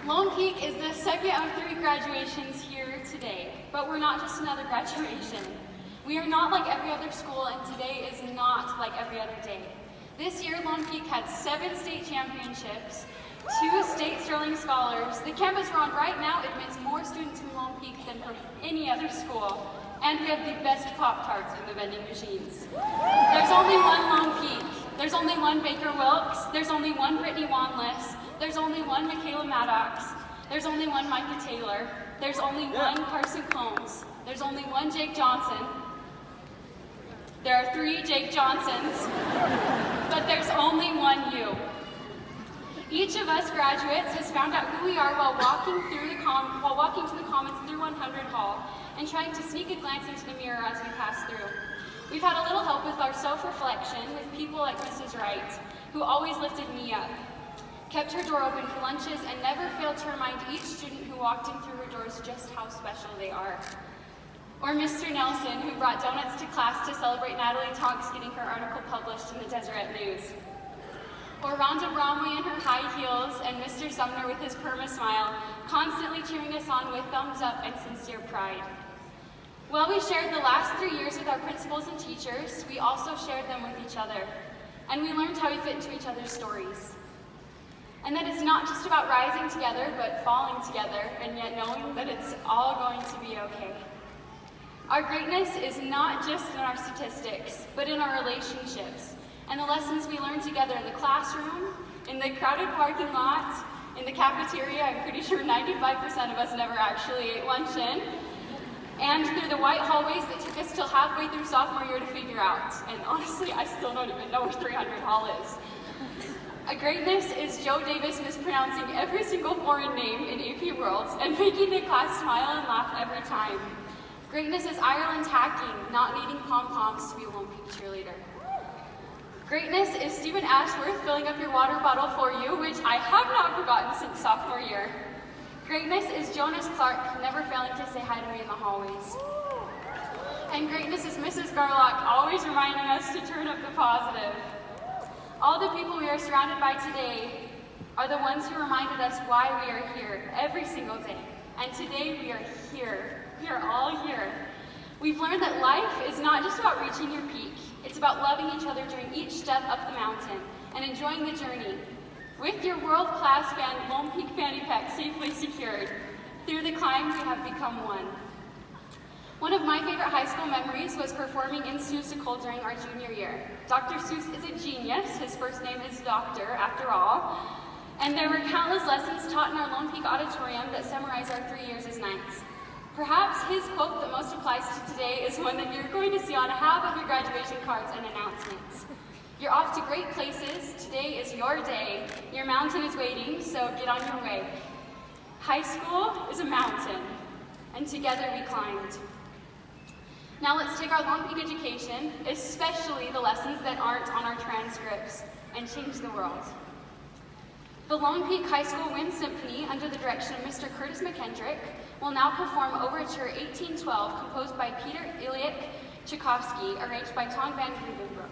Lone Peak is the second of 3 graduations here today, but we're not just another graduation. We are not like every other school, and today is not like every other day. This year, Lone Peak had 7 state championships, 2 state Sterling Scholars. The campus we're on right now admits more students from Lone Peak than from any other school, and we have the best Pop-Tarts in the vending machines. There's only one Lone Peak. There's only one Baker Wilkes. There's only one Brittany Wanless. There's only one Michaela Maddox. There's only one Micah Taylor. There's only one Carson Combs. There's only one Jake Johnson. There are 3 Jake Johnsons, but there's only one you. Each of us graduates has found out who we are while walking to the Commons through 100 Hall and trying to sneak a glance into the mirror as we pass through. We've had a little help with our self-reflection with people like Mrs. Wright, who always lifted me up, kept her door open for lunches, and never failed to remind each student who walked in through her doors just how special they are. Or Mr. Nelson, who brought donuts to class to celebrate Natalie Tonks getting her article published in the Deseret News. Or Rhonda Bromley in her high heels, and Mr. Sumner with his perma smile, constantly cheering us on with thumbs up and sincere pride. While we shared the last 3 years with our principals and teachers, we also shared them with each other, and we learned how we fit into each other's stories. And that it's not just about rising together, but falling together, and yet knowing that it's all going to be okay. Our greatness is not just in our statistics, but in our relationships, and the lessons we learn together in the classroom, in the crowded parking lot, in the cafeteria. I'm pretty sure 95% of us never actually ate lunch in, and through the white hallways that took us till halfway through sophomore year to figure out. And honestly, I still don't even know where 300 Hall is. A greatness is Joe Davis mispronouncing every single foreign name in AP World and making the class smile and laugh every time. Greatness is Ireland hacking, not needing pom-poms to be a Lone Peak cheerleader. Greatness is Stephen Ashworth filling up your water bottle for you, which I have not forgotten since sophomore year. Greatness is Jonas Clark never failing to say hi to me in the hallways. And greatness is Mrs. Garlock always reminding us to turn up the positive. All the people we are surrounded by today are the ones who reminded us why we are here every single day. And today we are here. We are all here. We've learned that life is not just about reaching your peak. It's about loving each other during each step up the mountain and enjoying the journey. With your world-class Lone Peak fanny pack safely secured, through the climb we have become one. One of my favorite high school memories was performing in Seussical during our junior year. Dr. Seuss is a genius. His first name is Doctor, after all. And there were countless lessons taught in our Lone Peak auditorium that summarize our 3 years as Knights. Perhaps his quote that most applies to today is one that you're going to see on half of your graduation cards and announcements. You're off to great places. Today is your day. Your mountain is waiting, so get on your way. High school is a mountain, and together we climbed. Now let's take our Lone Peak education, especially the lessons that aren't on our transcripts, and change the world. The Lone Peak High School Wind Symphony, under the direction of Mr. Curtis McKendrick, will now perform Overture 1812, composed by Peter Ilyich Tchaikovsky, arranged by Tom Van Grubenbroek.